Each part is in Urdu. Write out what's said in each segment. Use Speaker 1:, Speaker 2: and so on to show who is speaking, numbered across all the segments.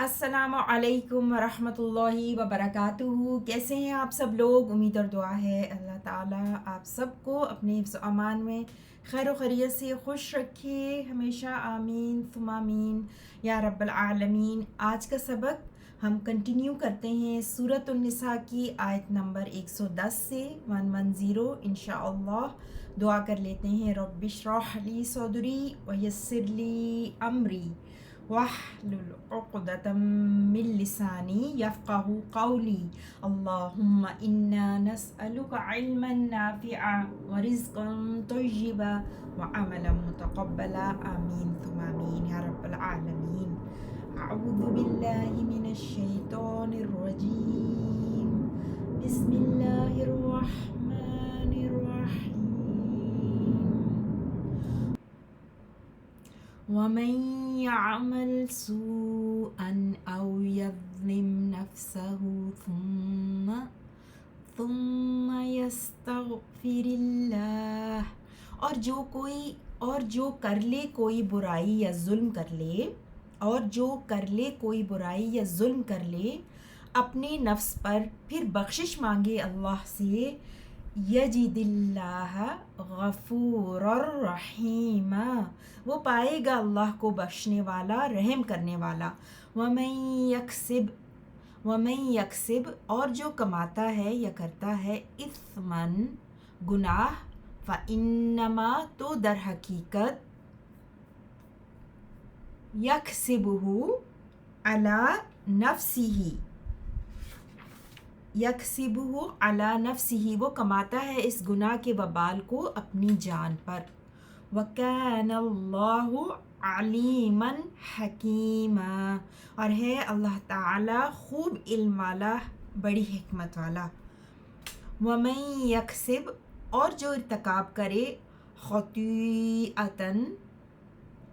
Speaker 1: السلام علیکم ورحمۃ اللہ وبرکاتہ۔ کیسے ہیں آپ سب لوگ؟ امید اور دعا ہے اللہ تعالیٰ آپ سب کو اپنے حفظ و امان میں خیر و خیریت سے خوش رکھے ہمیشہ، آمین ثم آمین یا رب العالمین۔ آج کا سبق ہم کنٹینیو کرتے ہیں سورۃ النساء کی آیت نمبر 110 سے 110 انشاءاللہ۔ دعا کر لیتے ہیں، رب اشرح لی صدری ویسر لی امری واحلل عقدۃ من لسانی یفقہوا قولی۔ اللہم انا نسألک علما نافعا ورزقا طیبا وعملا متقبلا، آمین ثم آمین یا رب العالمین۔ اعوذ باللہ من الشیطان الرجیم، بسم اللہ الرحمن الرحیم۔ وَمَن يَعْمَلْ سُوءًا أَوْ يَظْلِمْ نَفْسَهُ ثُمَّ يَسْتَغْفِرِ اللَّهَ، اور جو کر لے کوئی برائی یا ظلم کر لے اپنے نفس پر، پھر بخشش مانگے اللہ سے، یجد اللہ غفور الرحیم، وہ پائے گا اللہ کو بخشنے والا، رحم کرنے والا۔ وَمَن یکسب، اور جو کماتا ہے یا کرتا ہے، اثمن، گناہ، فإنما، تو در حقیقت، یکسبہ علی نفسہ، وہ کماتا ہے اس گناہ کے وبال کو اپنی جان پر۔ وَكَانَ اللَّهُ عَلِيمًا حَكِيمًا، اور ہے اللہ تعالی خوب علم والا، بڑی حکمت والا۔ وَمَن یکسب، اور جو ارتکاب کرے، خطیئۃً،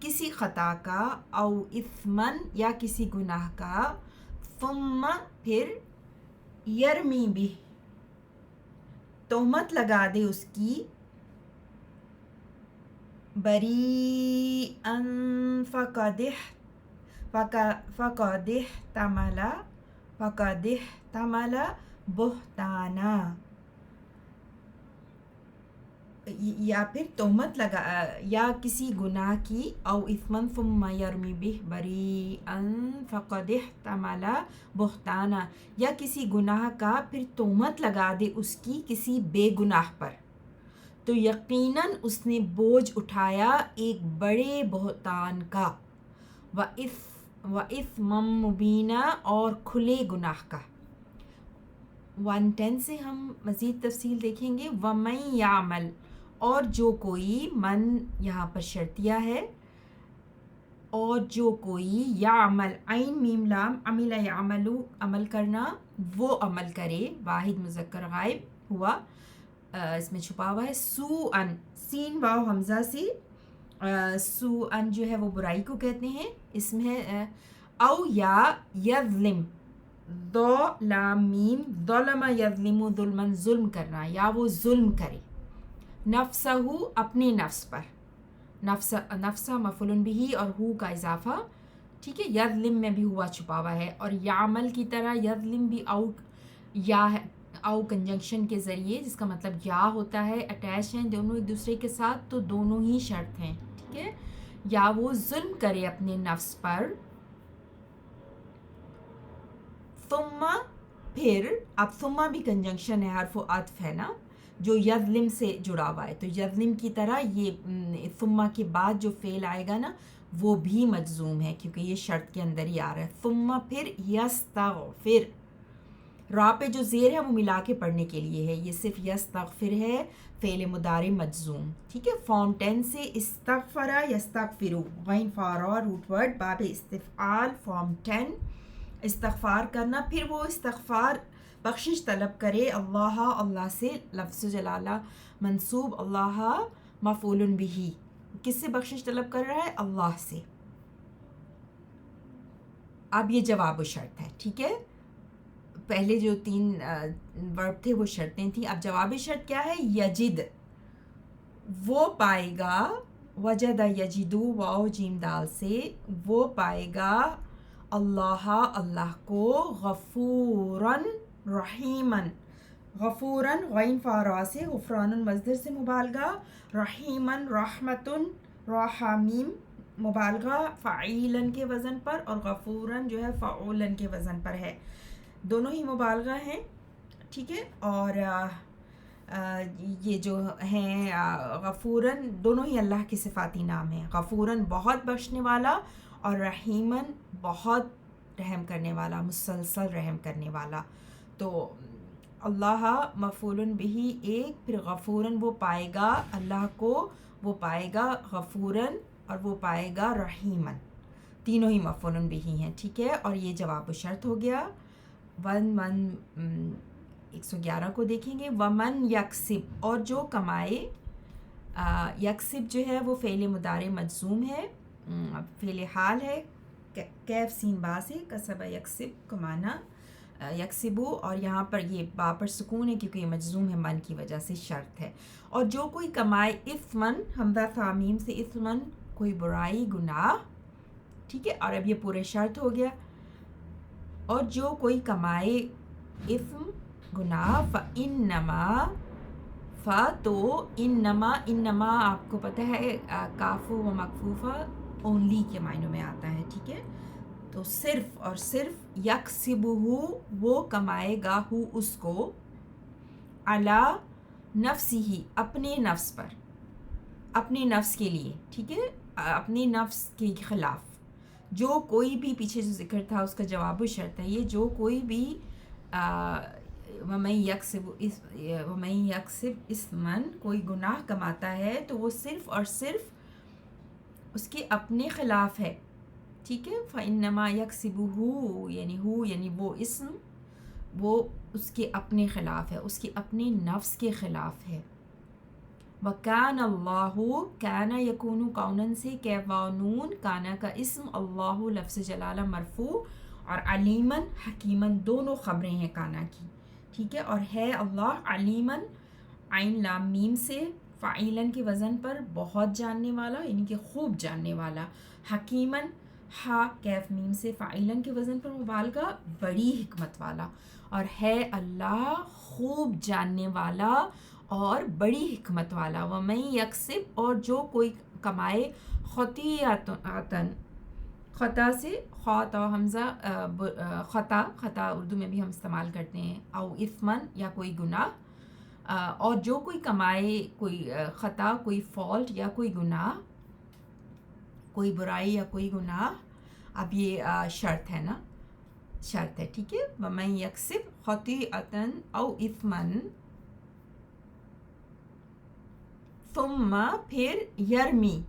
Speaker 1: کسی خطا کا، او اثمن، یا کسی گناہ کا، ثم، پھر، یرمی بہ، تہمت لگا دے اس کی، بریئا فقد احتمل بہتانا، یا پھر تہمت لگا یا کسی گناہ کی، او اثمن ثم یرمی بہ بریئا فقد احتمل بہتانا، یا کسی گناہ کا پھر تہمت لگا دے اس کی کسی بے گناہ پر، تو یقیناً اس نے بوجھ اٹھایا ایک بڑے بہتان کا، وَإِثْمًا مُبِينًا، اور کھلے گناہ کا۔ 110 سے ہم مزید تفصیل دیکھیں گے۔ وَمَن یعمل، اور جو کوئی، من یہاں پر شرطیہ ہے، اور جو کوئی، یعمل، عین میم لام، عمل یعملو، عمل کرنا، وہ عمل کرے، واحد مذکر غائب ہوا، اس میں چھپا ہوا ہے، سوءً، سین واو حمزہ سے، سوءً جو ہے وہ برائی کو کہتے ہیں، اس میں ہے، او یا یظلم، دو لام میم، ظلم یظلم ظلمًا، ظلم کرنا، یا وہ ظلم کرے، نفسہ، اپنے نفس پر، نفسہ مفعول بہ اور ہو کا اضافہ، ٹھیک ہے، یظلم میں بھی ہوا چھپا ہوا ہے، اور یعمل کی طرح یظلم بھی یا ہے، او کنجنکشن کے ذریعے، جس کا مطلب یا ہوتا ہے، اٹیچ ہیں دونوں ایک دوسرے کے ساتھ، تو دونوں ہی شرط ہیں، ٹھیک ہے، یا وہ ظلم کرے اپنے نفس پر، ثم، پھر، اب ثم بھی کنجنکشن ہے، حرف و عطف ہے نا، جو یظلم سے جڑا ہوا ہے، تو یظلم کی طرح یہ ثم کے بعد جو فعل آئے گا نا وہ بھی مجزوم ہے، کیونکہ یہ شرط کے اندر ہی آ رہا ہے۔ ثم، پھر، یستغفر، را پہ جو زیر ہے وہ ملا کے پڑھنے کے لیے ہے، یہ صرف یستغفر ہے، فعل مضارع مجزوم، ٹھیک ہے۔ فارم 10 سے استغفر یستغفرو، غین فارا روٹ ورڈ، باب استفعال، فارم 10، استغفار کرنا، پھر وہ استغفار بخشش طلب کرے اللہ سے، لفظ جلالہ منصوب، اللہ مفعول بہ، کس سے بخشش طلب کر رہا ہے؟ اللہ سے۔ اب یہ جواب و شرط ہے، ٹھیک ہے، پہلے جو 3 ورب تھے وہ شرطیں تھیں، اب جواب شرط کیا ہے؟ یجد، وہ پائے گا، وجد یجدو، واو جیم دال سے، وہ پائے گا اللہ اللہ کو غفوراً رحیماً، غفوراً غین فارا سے، غفران المصدر سے مبالغہ، رحیماً رحمتن رحمیم مبالغہ فعیلاً کے وزن پر، اور غفوراً جو ہے فعولاً کے وزن پر ہے، دونوں ہی مبالغہ ہیں، ٹھیک ہے. اور یہ جو ہیں غفوراً دونوں ہی اللہ کے صفاتی نام ہیں. غفوراً بہت بخشنے والا، اور رحیماً بہت رحم کرنے والا، مسلسل رحم کرنے والا. تو اللہ مفعول بہ ایک، پھر غفوراً وہ پائے گا اللہ کو، وہ پائے گا غفوراً، اور وہ پائے گا رحیماً، تینوں ہی مفعول بہ ہیں، ٹھیک ہے. اور یہ جواب و شرط ہو گیا. 111 کو دیکھیں گے. ومن یکسب، اور جو کمائے. یکسب جو ہے وہ فعل مضارع مجزوم ہے، فعل حال ہے، کیف سین با سے، کسب یکسب کمانا، یکسبو، اور یہاں پر یہ با پر سکون ہے کیونکہ یہ مجزوم ہے، من کی وجہ سے شرط ہے. اور جو کوئی کمائے اثمن، حمزہ ثامیم سے، اثمن کوئی برائی گناہ، ٹھیک ہے. اور اب یہ پورے شرط ہو گیا. اور جو کوئی کمائے اثم گناہ، فَإِنَّمَا، تو انما آپ کو پتہ ہے کاف و مکفوفہ اونلی کے معنوں میں آتا ہے، ٹھیک ہے. تو صرف اور صرف یکسبہ، وہ کمائے گا، ہو اس کو، علی نفسہ، اپنے نفس پر، اپنے نفس کے لیے، ٹھیک ہے، اپنے نفس کے خلاف. جو کوئی بھی، پیچھے جو ذکر تھا اس کا جواب و شرط ہے یہ، جو کوئی بھی وَمَن یکسب اثمن، کوئی گناہ کماتا ہے تو وہ صرف اور صرف اس کے اپنے خلاف ہے، ٹھیک ہے. فَإِنَّمَا يَكْسِبُهُ، یعنی وہ اسم، وہ اس کے اپنے خلاف ہے، اس کے اپنے نفس کے خلاف ہے. وَكَانَ اللَّهُ، کَانَ یکون کونن سے، کیف واو نون، کانا کا اسم، اللہ لفظ جلالہ مرفوع، اور علیماً حکیماً دونوں خبریں ہیں کانا کی، ٹھیک ہے. اور ہے اللہ علیماً عین لام میم سے، فعیلاً کے وزن پر، بہت جاننے والا یعنی کہ خوب جاننے والا، حکیماً ہا کیف میم سے، فعیلاً کے وزن پر مبالغہ، بڑی حکمت والا. اور ہے اللہ خوب جاننے والا اور بڑی حکمت والا. وَمَن یکسب، اور جو کوئی کمائے، خطیئۃً، خطا سے، خطا حمزہ، خطا اردو میں بھی ہم استعمال کرتے ہیں، او اثمن، یا کوئی گناہ. اور جو کوئی کمائے کوئی خطا، کوئی فالٹ یا کوئی گناہ، کوئی برائی یا کوئی گناہ. اب یہ شرط ہے نا، شرط ہے، ٹھیک ہے. وَمَن یکسب خطیئۃً او اثمن، ثم، پھر، یرمی،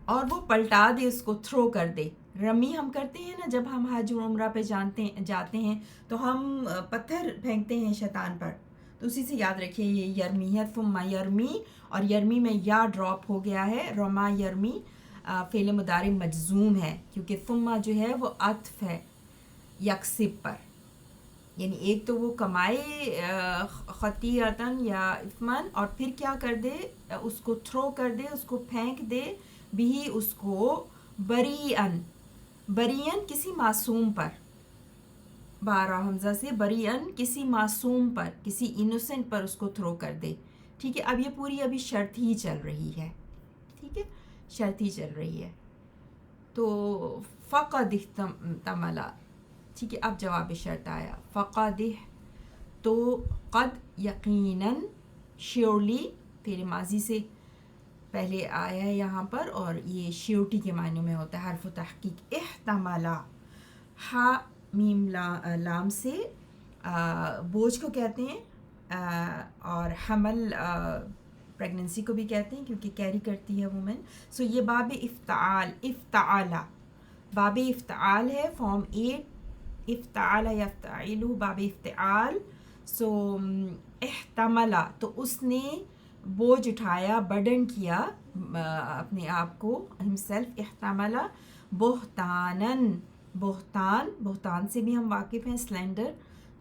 Speaker 1: اور وہ پلٹا دے اس کو، تھرو کر دے. رمی ہم کرتے ہیں نا جب ہم حج و عمرہ پہ جاتے ہیں تو ہم پتھر پھینکتے ہیں شیطان پر، تو اسی سے یاد رکھیے یہ یرمی ہے. ثم یرمی، اور یرمی میں یا ڈراپ ہو گیا ہے، رما یرمی فعل مضارع مجزوم ہے کیونکہ ثم جو ہے وہ عطف ہے یکسب پر. یعنی ایک تو وہ کمائے خطیئتاً یا اثمن، اور پھر کیا کر دے، اس کو تھرو کر دے، اس کو پھینک دے، بھی اس کو، بریئن، بریئن کسی معصوم پر، بارہ حمزہ سے، بریئن کسی معصوم پر، کسی انوسنٹ پر اس کو تھرو کر دے، ٹھیک ہے. اب یہ پوری ابھی شرط ہی چل رہی ہے، ٹھیک ہے، شرط ہی چل رہی ہے. تو فقد احتمل، ٹھیک ہے. اب جواب شرط آیا، فقد، تو قد یقیناً، شیورلی فعل ماضی سے پہلے آیا ہے یہاں پر، اور یہ شیورٹی کے معنی میں ہوتا ہے، حرف و تحقیق. احتملا، ہا میم لام سے، بوجھ کو کہتے ہیں، اور حمل پریگننسی کو بھی کہتے ہیں کیونکہ کیری کرتی ہے وومن. سو یہ باب افتعال، افتعالا، باب افتعال ہے، فارم 8، افتعال یفتعل، باب افتعال. سو احتملا، تو اس نے بوجھ اٹھایا، برڈن کیا اپنے آپ کو، ہمسیلف. احتملا بہتاناً، بہتان، بہتان سے بھی ہم واقف ہیں، سلینڈر،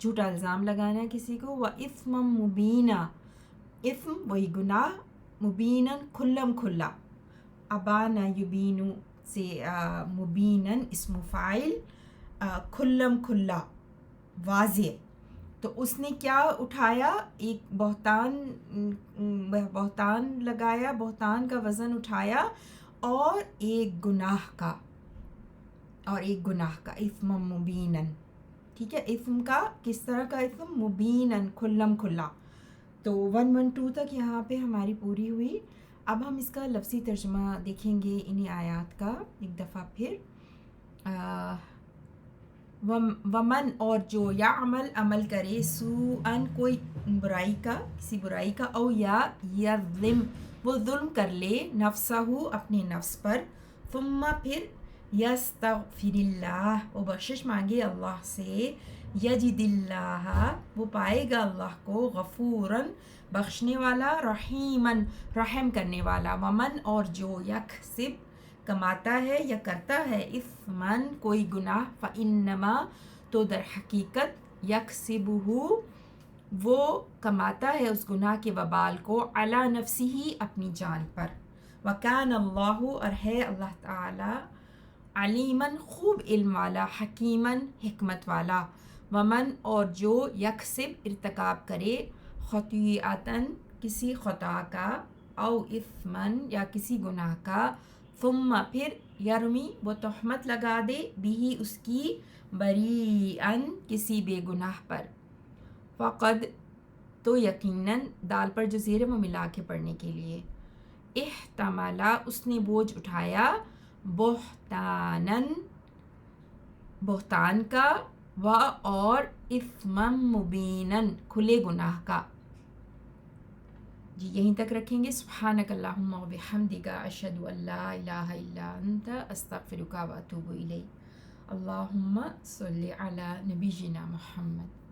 Speaker 1: جھوٹا الزام لگانا ہے کسی کو. و اثما مبینہ، اثم وہی گناہ، مبیناً کھلم کھلا، ابانا یبینو سے مبینن اسم فاعل، کھلم کھلا واضح. تو اس نے کیا اٹھایا؟ ایک بہتان لگایا، بہتان کا وزن اٹھایا، اور ایک گناہ کا، اسم مبینن. ٹھیک ہے، اسم کا کس طرح کا اسم؟ مبینن، کھلم کھلا. تو 112 تک یہاں پہ ہماری پوری ہوئی. اب ہم اس کا لفظی ترجمہ دیکھیں گے انہی آیات کا ایک دفعہ پھر. ومن اور جو یعمل عمل کرے، سوءً کوئی برائی کا، کسی برائی کا، او یا یظلم وہ ظلم کر لے، نفسہ اپنے نفس پر، ثم پھر یستغفر اللہ وہ بخشش مانگے اللہ سے، یجد اللہ وہ پائے گا اللہ کو، غفوراً بخشنے والا، رحیماً رحم کرنے والا. ومن اور جو یکسب کماتا ہے یا کرتا ہے، اثماً کوئی گناہ، فانما تو در حقیقت، یکسبہ وہ کماتا ہے اس گناہ کے وبال کو، علی نفسہ اپنی جان پر. وکان اللہ اور ہے اللہ تعالی، علیماً خوب علم والا، حکیماً حکمت والا. ومن اور جو یکسب ارتکاب کرے، خطیئۃً کسی خطا کا، او اثماً یا کسی گناہ کا، ثم پھر یرمی وہ تہمت لگا دے، بھی اس کی، بریئاً کسی بے گناہ پر، فقد تو یقیناً، دال پر جو زیر وہ ملا کے پڑھنے کے لیے، احتملا اس نے بوجھ اٹھایا، بہتاناً بہتان کا، و اور اثمًا مبیناً کھلے گناہ کا. جی یہیں تک رکھیں گے. سبحانک اللہم و بحمدک، اشہد ان لا الہ الا انت، استغفرک و اتوب الیک. اللہم صلی علی نبینا محمد.